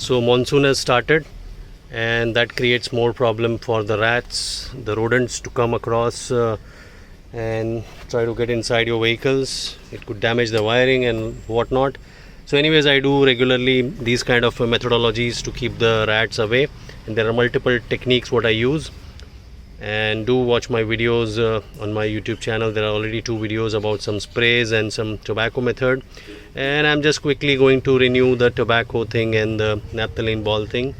So monsoon has started, and that creates more problem for the rats, the rodents to come across and try to get inside your vehicles. It could damage the wiring and whatnot. So anyways, I do regularly these kind of methodologies to keep the rats away, and there are multiple techniques what I use. And do watch my videos on my YouTube channel. There are already 2 videos about some sprays and some tobacco method, and I'm just quickly going to renew the tobacco thing and the naphthalene ball thing.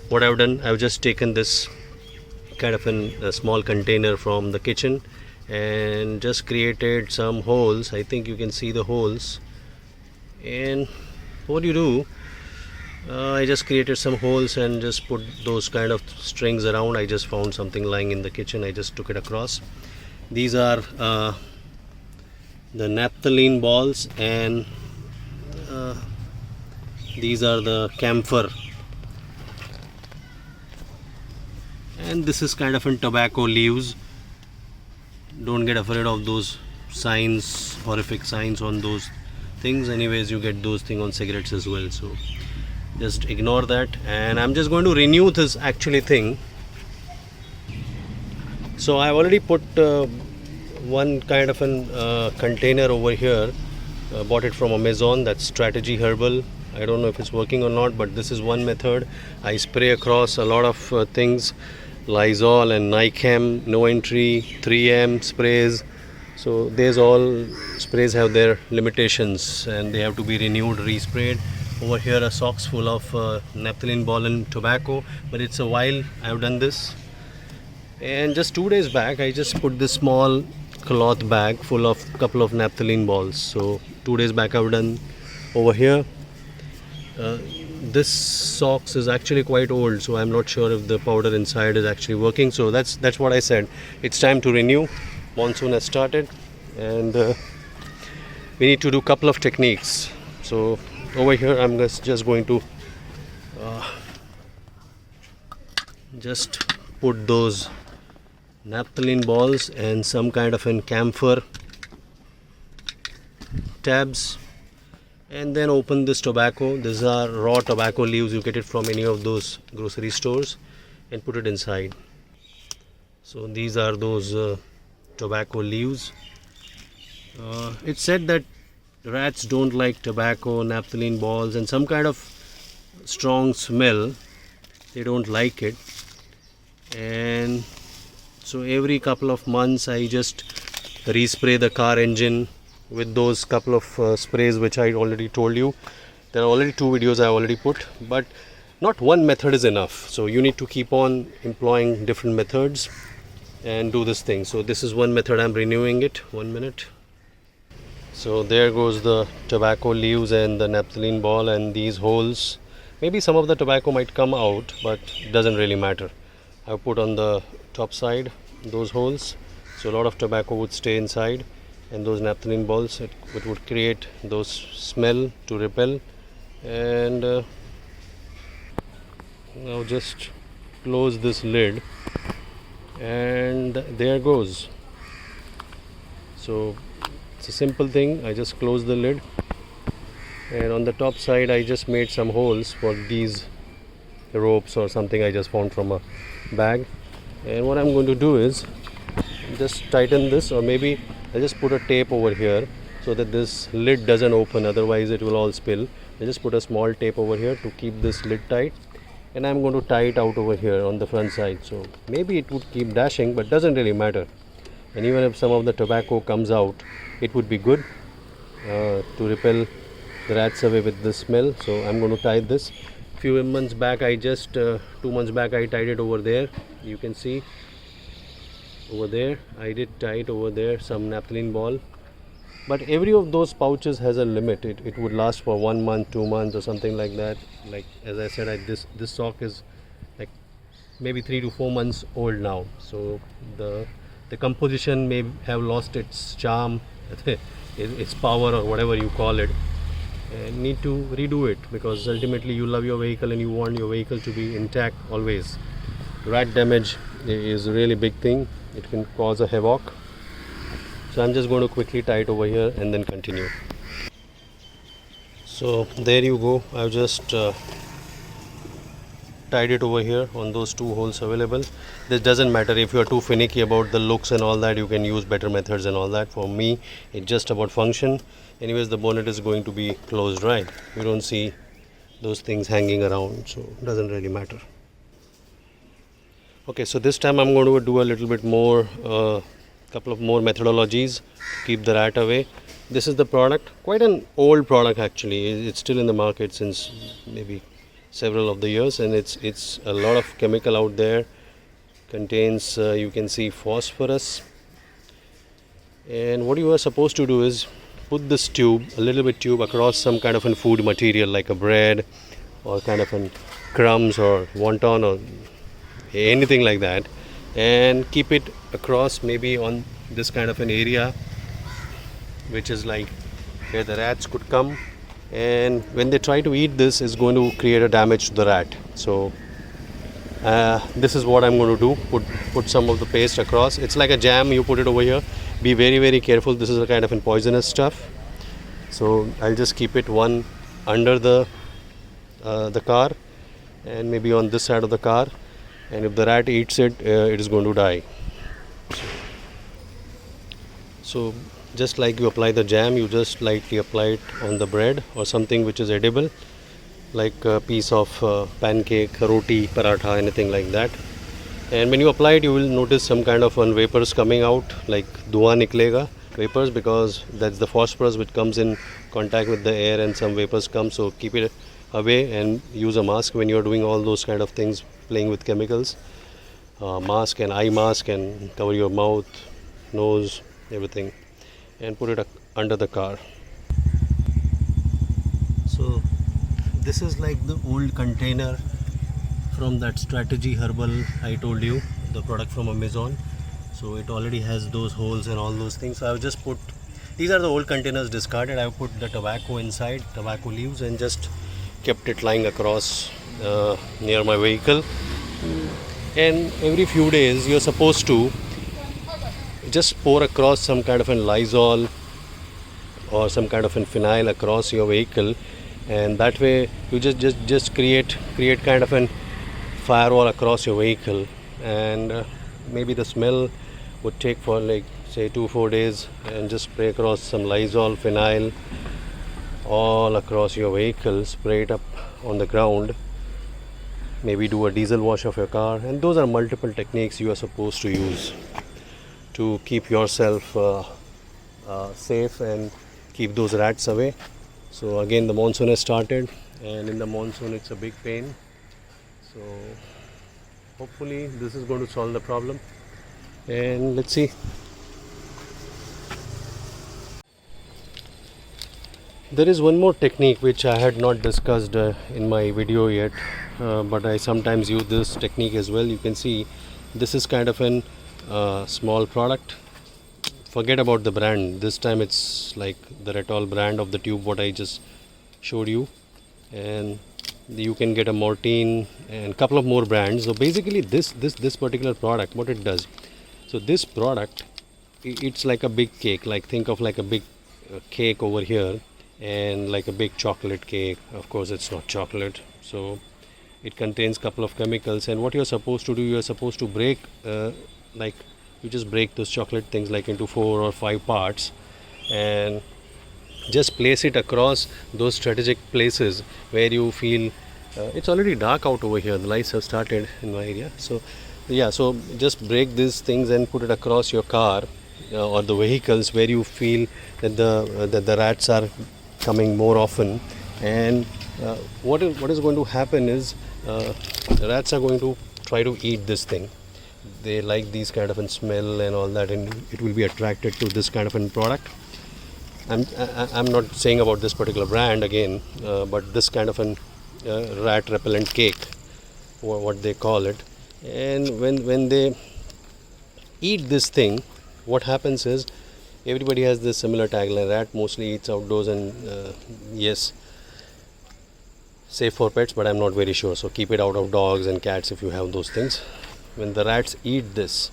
What I've done, I've just taken this kind of a small container from the kitchen and just created some holes. I think you can see the holes. And what you do, I just created some holes and just put those kind of strings around. I just found something lying in the kitchen. I just took it across. These are the naphthalene balls, and these are the camphor, and this is kind of in tobacco leaves. Don't get afraid of those signs, horrific signs on those things. Anyways, you get those things on cigarettes as well, so just ignore that. And I'm just going to renew this actually thing. So I've already put one kind of a container over here. Bought it from Amazon. That's Strategy Herbal. I don't know if it's working or not, but this is one method. I spray across a lot of things, Lysol and Nicam, no entry, 3M sprays. So there's all sprays have their limitations and they have to be renewed, resprayed. Over here a socks full of naphthalene ball and tobacco, but it's a while I've done this. And just 2 days back I just put this small cloth bag full of couple of naphthalene balls. So 2 days back I've done over here. This socks is actually quite old, so I'm not sure if the powder inside is actually working. So that's what I said. It's time to renew. Monsoon has started, and we need to do couple of techniques. So over here I'm just going to just put those naphthalene balls and some kind of an camphor tabs, and then open this tobacco. These are raw tobacco leaves, you get it from any of those grocery stores, and put it inside. So these are those tobacco leaves. It's said that rats don't like tobacco, naphthalene balls, and some kind of strong smell. They don't like it, and so every couple of months I just respray the car engine with those couple of sprays which I already told you. There are already 2 videos I already put, but not one method is enough. So you need to keep on employing different methods and do this thing. So this is one method. I'm renewing it. 1 minute. So there goes the tobacco leaves and the naphthalene ball and these holes. Maybe some of the tobacco might come out, but it doesn't really matter. I've put on the top side those holes, so a lot of tobacco would stay inside, and those naphthalene balls, it would create those smell to repel. And now just close this lid, and there goes. So it's a simple thing. I just close the lid, and on the top side I just made some holes for these ropes or something I just found from a bag. And what I'm going to do is just tighten this, or maybe I just put a tape over here so that this lid doesn't open, otherwise it will all spill. I just put a small tape over here to keep this lid tight, and I'm going to tie it out over here on the front side. So maybe it would keep dashing, but doesn't really matter. And even if some of the tobacco comes out, it would be good to repel the rats away with the smell. So I'm going to tie this. Few months back I just 2 months back I tied it over there. You can see over there I did tie it over there, some naphthalene ball. But every of those pouches has a limit. It would last for 1 month, 2 months or something like that. Like as I said, this sock is like maybe 3 to 4 months old now. So the composition may have lost its charm, its power, or whatever you call it. And need to redo it, because ultimately you love your vehicle and you want your vehicle to be intact always. Rat damage is a really big thing. It can cause a havoc. So I'm just going to quickly tie it over here and then continue. So there you go. I've just tied it over here on those 2 holes available. This doesn't matter if you are too finicky about the looks and all that, you can use better methods and all that. For me, it's just about function. Anyways, the bonnet is going to be closed, right? You don't see those things hanging around, so it doesn't really matter. Okay, so this time I'm going to do a little bit more, couple of more methodologies to keep the rat away. This is the product, quite an old product actually. It's still in the market since maybe several of the years, and it's a lot of chemical out there. Contains you can see phosphorus, and what you are supposed to do is put this tube, a little bit tube, across some kind of a food material like a bread or kind of an crumbs or wonton or anything like that, and keep it across maybe on this kind of an area which is like where the rats could come, and when they try to eat this, is going to create a damage to the rat. So this is what I'm going to do, put some of the paste across. It's like a jam, you put it over here. Be very careful, this is a kind of a poisonous stuff. So I'll just keep it one under the car and maybe on this side of the car, and if the rat eats it, it is going to die. So just like you apply the jam, you just lightly apply it on the bread or something which is edible, like a piece of pancake, roti, paratha, anything like that. And when you apply it, you will notice some kind of vapors coming out, like dua niklega, vapors, because that's the phosphorus which comes in contact with the air and some vapors come. So keep it away and use a mask when you are doing all those kind of things, playing with chemicals. Mask and eye mask, and cover your mouth, nose, everything, and put it under the car. So this is like the old container from that Strategy Herbal I told you, the product from Amazon. So it already has those holes and all those things. So I've just put, these are the old containers discarded. I've put the tobacco inside, tobacco leaves, and just kept it lying across near my vehicle. And every few days you're supposed to just pour across some kind of a Lysol or some kind of a phenyl across your vehicle, and that way you just create kind of a firewall across your vehicle, and maybe the smell would take for like say 2-4 days, and just spray across some Lysol, phenyl all across your vehicle, spray it up on the ground, maybe do a diesel wash of your car. And those are multiple techniques you are supposed to use to keep yourself safe and keep those rats away. So again, the monsoon has started, and in the monsoon it's a big pain. So hopefully this is going to solve the problem, and let's see. There is one more technique which I had not discussed in my video yet, but I sometimes use this technique as well. You can see this is kind of an small product. Forget about the brand. This time it's like the Retol brand of the tube what I just showed you, and you can get a Mortein and a couple of more brands. So basically this particular product, what it does, so this product, it's like a big cake, like think of like a big cake over here, and like a big chocolate cake. Of course it's not chocolate, so it contains couple of chemicals. And what you're supposed to do, you're supposed to break like you just break those chocolate things like into 4 or 5 parts, and just place it across those strategic places where you feel it's already dark out over here, the lights have started in my area. So yeah, so just break these things and put it across your car or the vehicles where you feel that the rats are coming more often. And what is going to happen is the rats are going to try to eat this thing. They like these kind of a smell and all that, and it will be attracted to this kind of a product. I'm not saying about this particular brand again, but this kind of an rat repellent cake, or what they call it. And when they eat this thing, what happens is, everybody has this similar tagline: rat mostly eats outdoors, and yes, safe for pets, but I'm not very sure. So keep it out of dogs and cats if you have those things. When the rats eat this,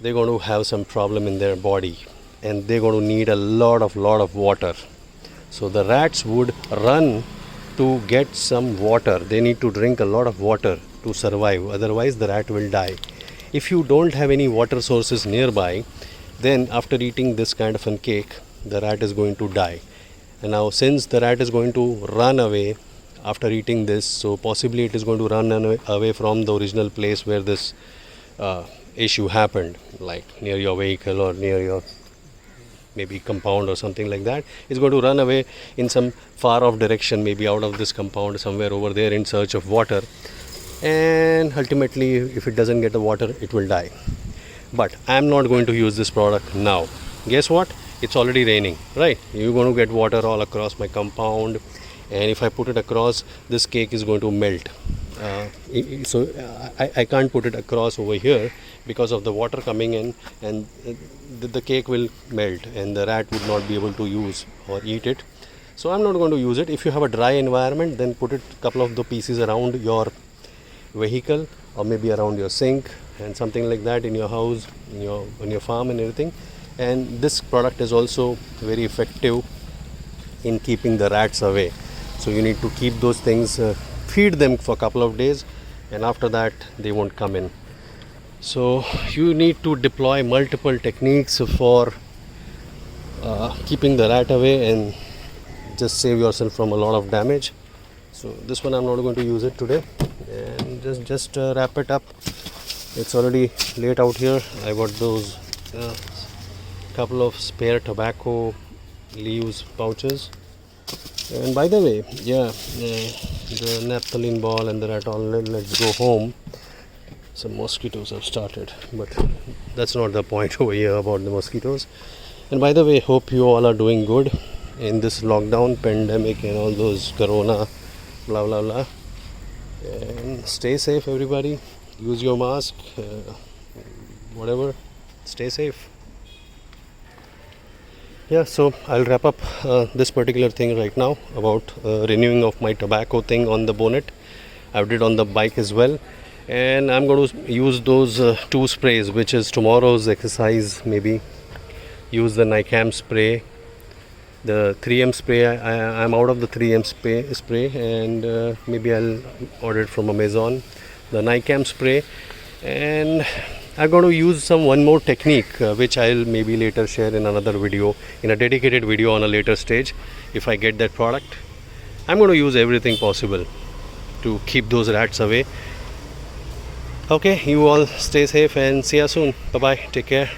they're going to have some problem in their body, and they're going to need a lot of water. So the rats would run to get some water. They need to drink a lot of water to survive, otherwise the rat will die. If you don't have any water sources nearby, then after eating this kind of a cake, the rat is going to die. And now since the rat is going to run away after eating this, so possibly it is going to run away from the original place where this issue happened, like near your vehicle or near your maybe compound or something like that. It's going to run away in some far off direction, maybe out of this compound somewhere over there in search of water, and ultimately if it doesn't get the water, it will die. But I'm not going to use this product now. Guess what? It's already raining, right? You're going to get water all across my compound, and if I put it across, this cake is going to melt. So I can't put it across over here because of the water coming in, and the cake will melt and the rat would not be able to use or eat it. So I'm not going to use it. If you have a dry environment, then put it couple of the pieces around your vehicle or maybe around your sink and something like that in your house, in your farm and everything. And this product is also very effective in keeping the rats away. So you need to keep those things, feed them for a couple of days, and after that they won't come in. So you need to deploy multiple techniques for keeping the rat away and just save yourself from a lot of damage. So this one I'm not going to use it today, and just wrap it up. It's already late out here. I got those couple of spare tobacco leaves pouches. And by the way, the naphthalene ball and the Ratol, let's go home. Some mosquitoes have started, but that's not the point over here about the mosquitoes. And by the way, hope you all are doing good in this lockdown, pandemic and all those corona, blah blah blah. And stay safe, everybody. Use your mask, whatever. Stay safe. Yeah, so I'll wrap up this particular thing right now about renewing of my tobacco thing on the bonnet. I did on the bike as well, and I'm going to use those 2 sprays, which is tomorrow's exercise. Maybe use the Nicam spray, the 3M spray. I'm out of the 3M spray, and maybe I'll order it from Amazon, the Nicam spray. And I'm going to use one more technique, which I'll maybe later share in another video, in a dedicated video on a later stage. If I get that product, I'm going to use everything possible to keep those rats away. Okay, you all stay safe and see you soon. Bye bye, take care.